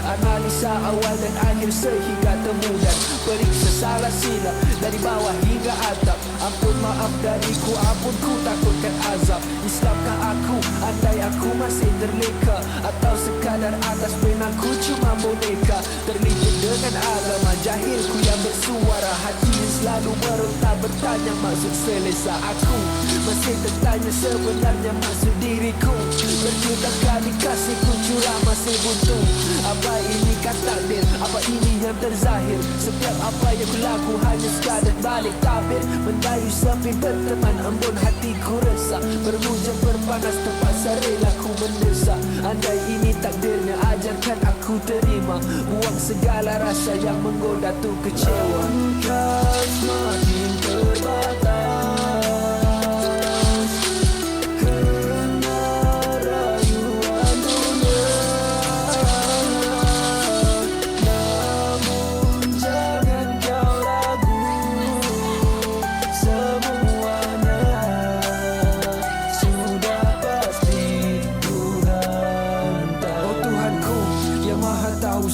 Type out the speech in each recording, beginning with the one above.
Analisa awal dan akhir sehingga temu dan periksa salah silap dari bawah hingga atap. Ampun maaf dariku, ampun ku takutkan azab. Islamkah aku, andai aku masih terleka, atau sekadar atas penangku cuma boneka. Terlibat dengan agama jahilku yang bersuara, hati selalu meronta bertanya maksud selesa. Aku masih tertanya sebenarnya maksud diriku. Berjuta kali kasihku curah masih buntu. Apa ini kan takdir? Apa ini yang terzahir? Setiap apa yang kulaku hanya sekadar balik tabir. Mendayu sepi berteman embun hatiku resah. Bermujur berpanas terpaksa relaku mendesak. Andai ini takdirnya ajarkan aku terima. Buang segala rasa yang menggoda tu kecewa. Engkau semakin terbatas.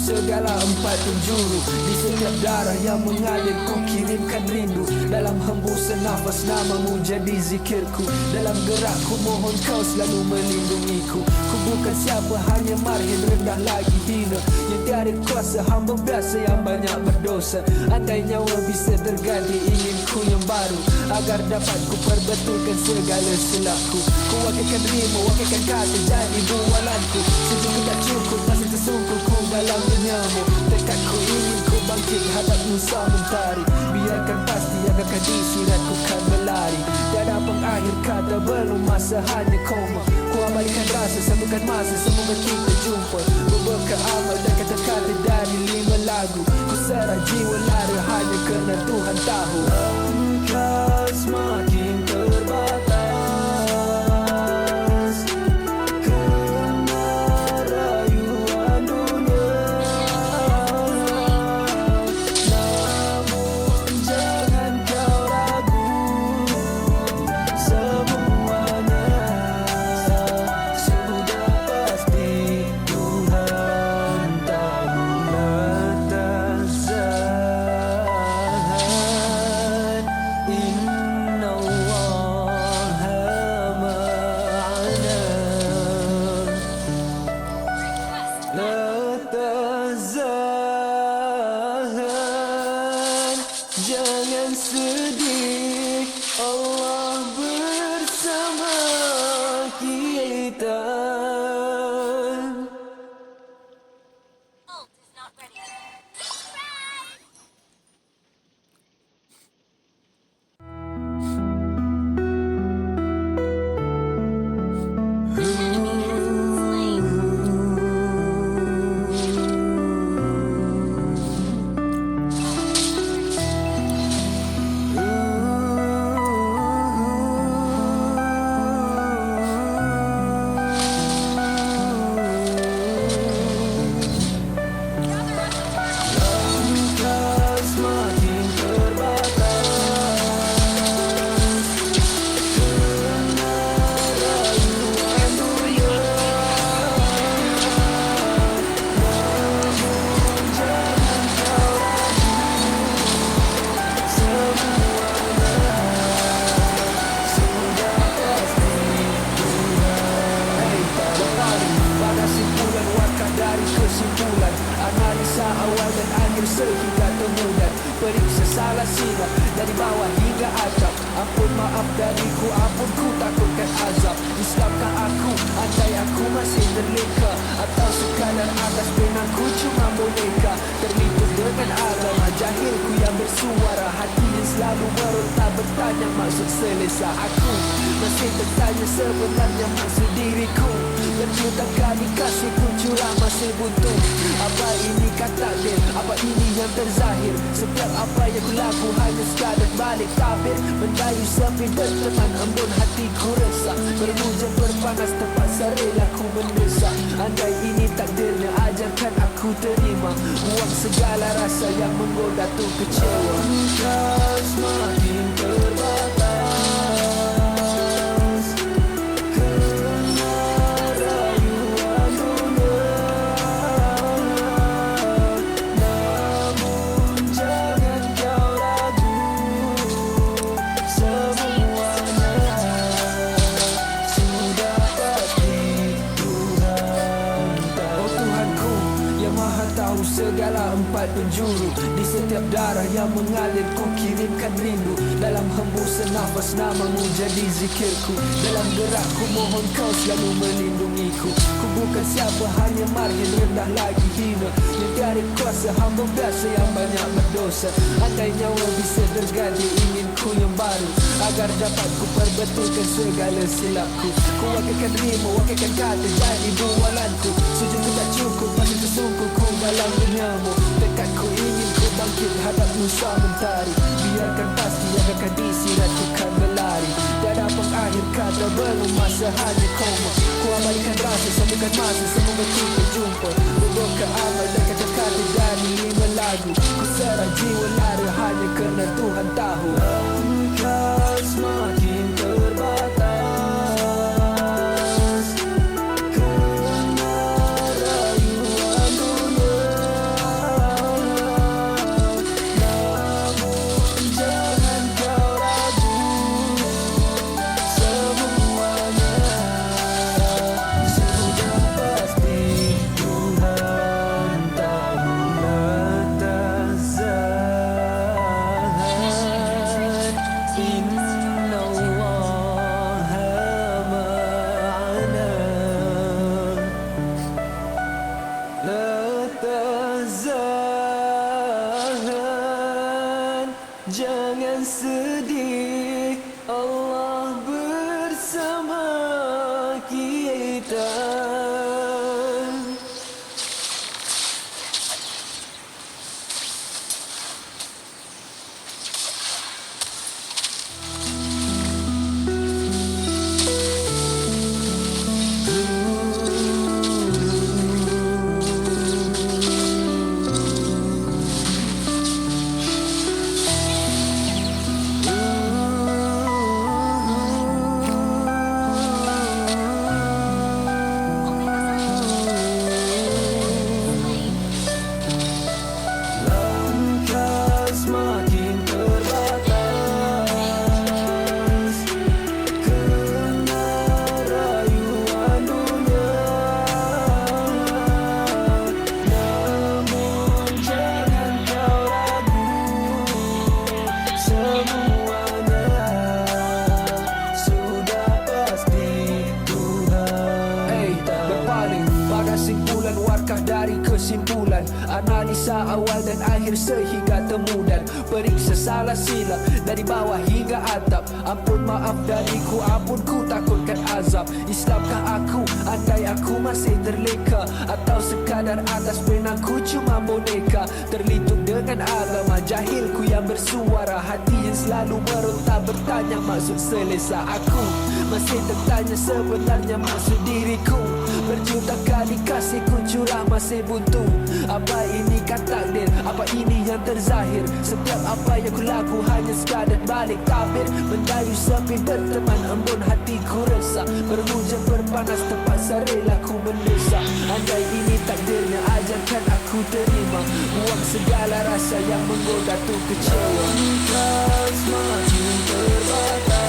Segala empat penjuru di setiap darah yang mengalir, ku kirimkan rindu. Dalam hembusan nafas namamu jadi zikirku. Dalam gerakku mohon kau selalu melindungiku. Ku bukan siapa, hanya marhin rendah lagi hina. Yang tiada kuasa, hamba biasa yang banyak berdosa. Andai nyawa bisa terganti, ingin ku yang baru, agar dapat ku perbetulkan segala silapku. Ku wakilkan rima, wakilkan kata jadi bualanku. Sejuk tak cukup, masih tersungkur ku dalam denyamu. Tekadku ingin ku bangkit hadap Musa mentari. Biarkan pasti yang akan disirat ku kan berlari. Tiada pengakhir kata belum masa hanya koma. Ku abaikan rasa sambungkan masa semoga kita jumpa. Berbekal amal dan kata-kata dari 5 lagu. Ku serah jiwa lari hanya kerana Tuhan tahu. Engkau semakin terbatas. Jangan sedih, Allah bersama kita. hingga atap. Ampun maaf dariku, ampun ku takutkan azab. Islamkah aku, andai aku masih terleka, atau sekadar atas benangku cuma boneka. Terlibat dengan agama jahilku yang bersuara, hati yang selalu meronta bertanya maksud selesa. Aku masih bertanya sebenarnya maksud diriku. Berjuta kali kasihku curah masih buntu. Apa ini kata takdir? Apa ini yang terzahir? Setiap apa yang ku laku hanya sekadar balik tabir. Mendayu sepi berteman embun hatiku resah. Berhujan berpanas terpaksa rela ku mendesak. Andai ini takdirnya ajarkan aku terima. Buang segala rasa yang menggoda tu kecewa. Kau semakin terbatas. Segala empat penjuru, di setiap darah yang mengalir ku kirimkan rindu. Dalam hembusan nafas namamu jadi zikirku. Dalam gerakku mohon kau selalu melindungiku. Ku bukan siapa, hanya margin rendah lagi hina. Yang tiada kuasa hamba biasa yang banyak berdosa. Andai nyawa bisa berganti ingin ku yang baru, agar dapat ku perbetulkan segala silapku. Ku wakilkan rima, wakilkan kata jadi bualanku. Sujud ku tak cukup, masih tersungkur ku dalam duniamu. Tekadku ingin ku bangkit hadap nusa mentari. Biarkan pasti akan disirat ku kan berlari. Tiada pengakhir kata belum masa hanya koma. Ku abaikan rasa sambungkan masa semoga kita jumpa. Berdoa amal dan kata-kata dari 5 lagu. Ku serah jiwa lari hanya kerana Tuhan tahu. Engkau semakin terbatas. Jangan sedih, Allah bersama kita. Simpulan warkah dari kesimpulan, analisa awal dan akhir sehingga temu dan periksa salah silap dari bawah hingga atap. Ampun maaf dariku, ampun ku takutkan azab. Islamkah aku, andai aku masih terleka, atau sekadar atas benangku cuma boneka. Terlitup dengan agama jahilku yang bersuara, hati yang selalu meronta bertanya maksud selesa. Aku masih tertanya sebenarnya maksud diriku. Berjuta kali kasihku curah masih buntu. Apa ini kata takdir? Apa ini yang terzahir? Setiap apa yang ku laku hanya sekadar balik tabir. Mendayu sepi berteman embun hatiku resah. Berhujan berpanas terpaksa rela ku mendesak. Andai ini takdirnya ajarkan aku terima. Buang segala rasa yang menggoda tu kecewa. Kau semakin terbatas.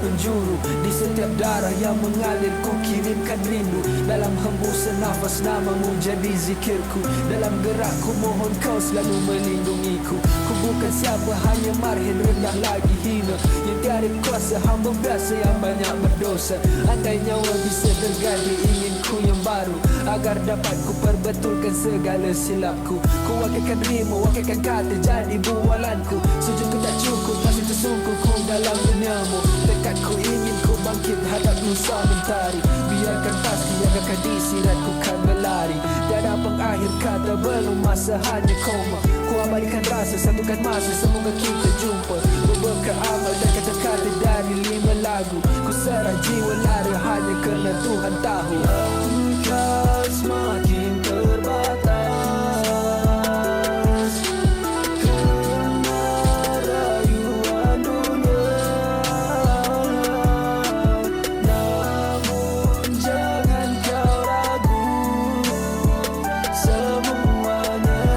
penjuru. Di setiap darah yang mengalir ku kirimkan rindu. Dalam hembusan nafas namamu jadi zikirku. Dalam gerakku mohon kau selalu melindungiku. Ku bukan siapa, hanya marhin, rendah lagi hina. Yang tiada kuasa, hamba biasa yang banyak berdosa. Andai nyawa bisa terganti, ingin ku yang baru, agar dapat ku perbetulkan segala silapku. Ku wakilkan rima, wakilkan kata jadi bualanku. Sujudku tak cukup, masih tersungkur ku dalam duniamu. Tekadku ingin ku bangkit hadap nusa mentari. Biarkan pasti akan disiratku kan berlari. Tiada pengakhir kata, belum masa hanya koma. Ku abadikan rasa, satukan masa, semoga kita jumpa. Berbekal amal dan kata-kata dari 5 lagu. Ku serah jiwa lari hanya kerana Tuhan tahu. Engkau semakin terbatas kerana rayuan dunia. Namun jangan kau ragu, semuanya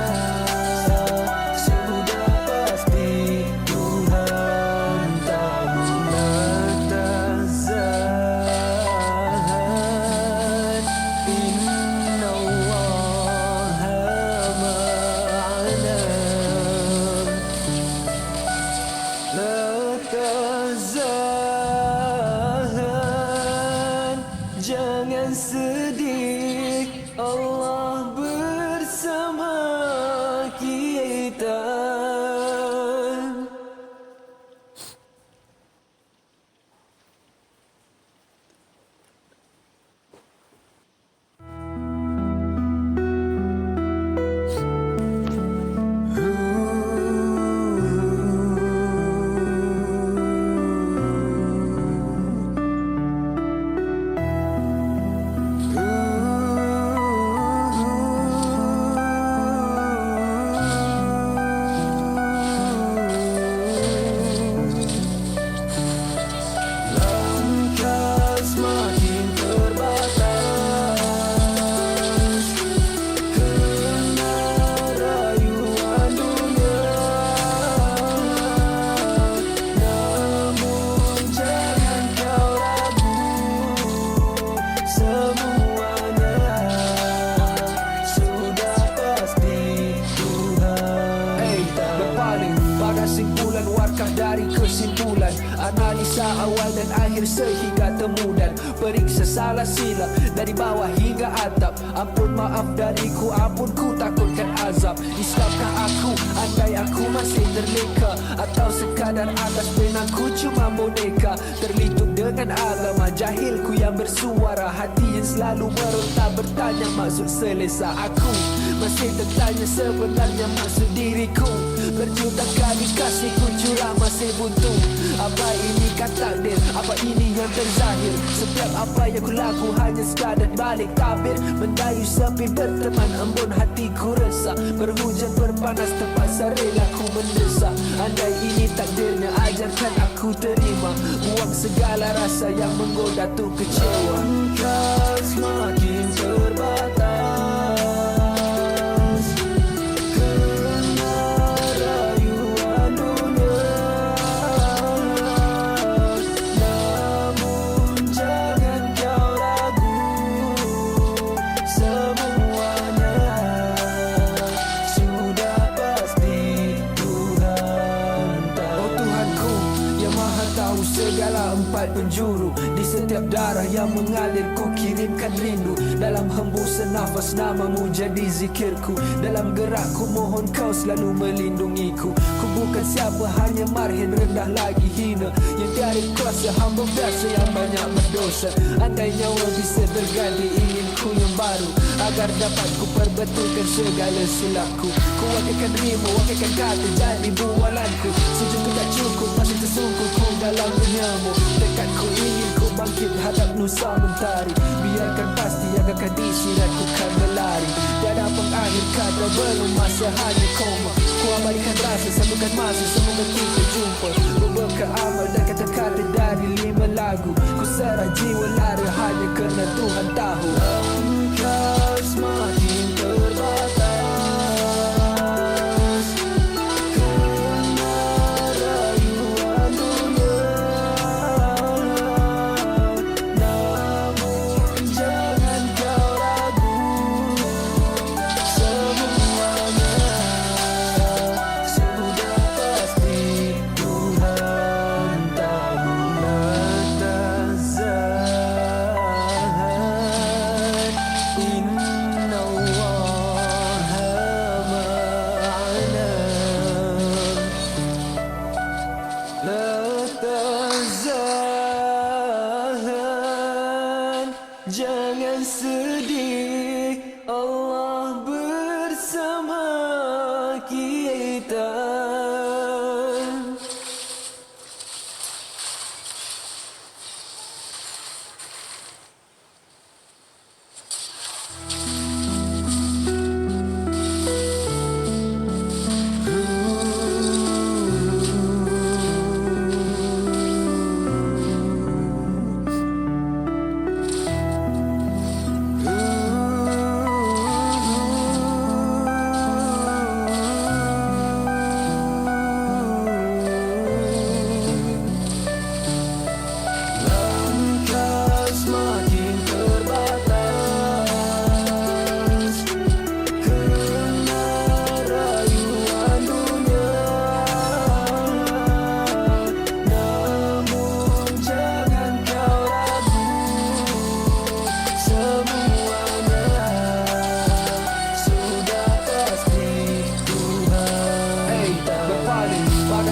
sudah pasti. Tuhan tak munafik. Inna Allah ma'ana. La tahzan, jangan sedih, Allah bersama kita. Langkah semakin terbatas kerana rayuan dunia. Namun jangan kau ragu, semuanya sudah pasti. Tuhan berpaling pada simpulan, warkah dari kesimpulan. Analisa awal dan akhir sehingga temu dan periksa salah silap dari bawah hingga atap. Ampun maaf dariku, ampun ku takutkan azab. Islamkah aku andai aku masih terleka, atau sekadar atas benangku cuma boneka. Terlitup dengan agama jahilku yang bersuara, hati yang selalu meronta bertanya maksud selesa. Aku masih tertanya sebenarnya maksud diriku. Berjuta kali kasihku curah masih buntu. Apa ini kan takdir, apa ini yang terzahir? Setiap apa yang ku laku hanya sekadar balik tabir. Mendayu sepi berteman, embun hatiku resah. Berhujan berpanas terpaksa rela ku mendesak. Andai ini takdirnya, ajarkan aku terima. Buang segala rasa yang menggoda tu kecewa. Engkau semakin terbatas kerana rayuan dunia. Namun jangan kau ragu, semuanya sudah pasti. Tuhan tahu. Oh Tuhanku yang maha tahu segala empat penjuru. Di setiap darah yang mengalir ku kirimkan rindu. Dalam hembusan nafas namamu jadi zikirku. Dalam gerakku mohon kau selalu melindungiku. Ku bukan siapa, hanya marhin, rendah lagi hina. Yang tiada kuasa, hamba biasa yang banyak berdosa. Andai nyawa bisa berganti, ingin ku yang baru, agar dapat ku perbetulkan segala silapku. Ku wakilkan rima, wakilkan kata jadi bualanku. Sujudku tak cukup, masih tersungkur ku dalam duniamu. Tekadku ingin ku bangkit hadap nusa mentari. Biarkan pasti akan disiratku kan berlari. Tiada pengakhir kata, belum masa hanya koma. Ku abadikan rasa, satukan masa, semoga kita jumpa. Berbekal amal dan kata-kata dari 5 lagu. Ku serah jiwa lari hanya kerana Tuhan tahu. Engkau semakin terbatas kerana rayuan dunia. sedih, Allah bersama kita.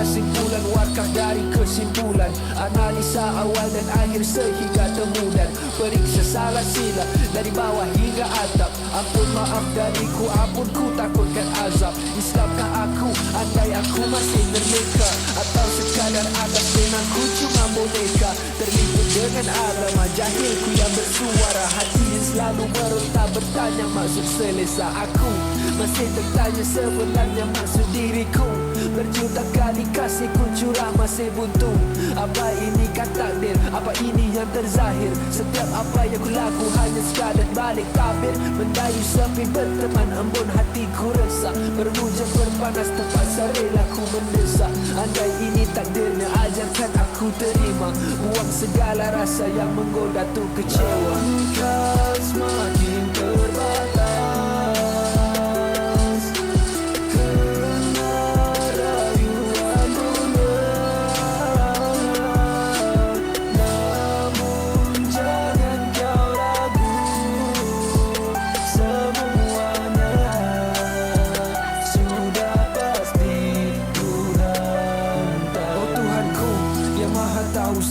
Simpulan warkah dari kesimpulan, analisa awal dan akhir sehingga temu dan periksa salah sila dari bawah hingga atap. Ampun maaf dariku, ampunku takutkan azab. Islamkah aku andai aku masih merdeka, atau sekadar atas denganku cuma boneka terliput dengan aroma jahilku yang bersuara, hati yang selalu meronta bertanya maksud selesa aku. Masih tertanya sebenarnya maksud diriku, berjuta kali kasihku curah masih buntu. Apa ini kan takdir, apa ini yang terzahir? Setiap apa yang ku laku hanya sekadar balik tabir. Mendayu sepi berteman embun hatiku resah, berhujan berpanas terpaksa rela ku mendesak. Andai ini takdirnya ajarkan aku terima, buang segala rasa yang menggoda tu kecewa. Kau semakin terbatas,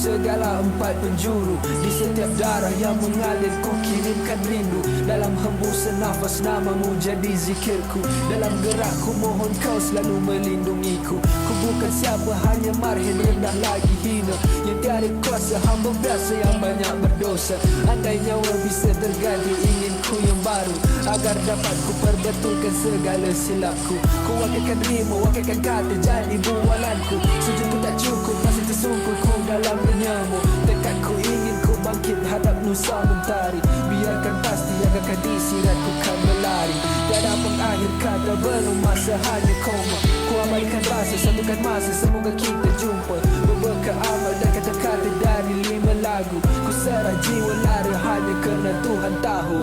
segala empat penjuru. Di setiap darah yang mengalir ku kirimkan rindu. Dalam hembusan nafas namamu jadi zikirku. Dalam gerakku mohon kau selalu melindungiku. Ku bukan siapa, hanya marhin rendah lagi hina, yang tiada kuasa, hamba biasa yang banyak berdosa. Andai nyawa bisa terganti, ingin ku yang baru, agar dapat ku perbetulkan segala silapku. Ku wakilkan rima, wakilkan kata jadi bualanku. Sujudku tak cukup, masih tersungkur ku dalam denyamu. Tekadku ingin ku bangkit hadap nusa mentari. Biarkan pasti akan disiratku kan berlari. Tiada pengakhir kata belum masa hanya koma. Ku abaikan rasa, satukan masa, semoga kita jumpa. Berbekal amal dan kata-kata dari 5 lagu. Ku serah jiwa lari hanya kerana Tuhan tahu.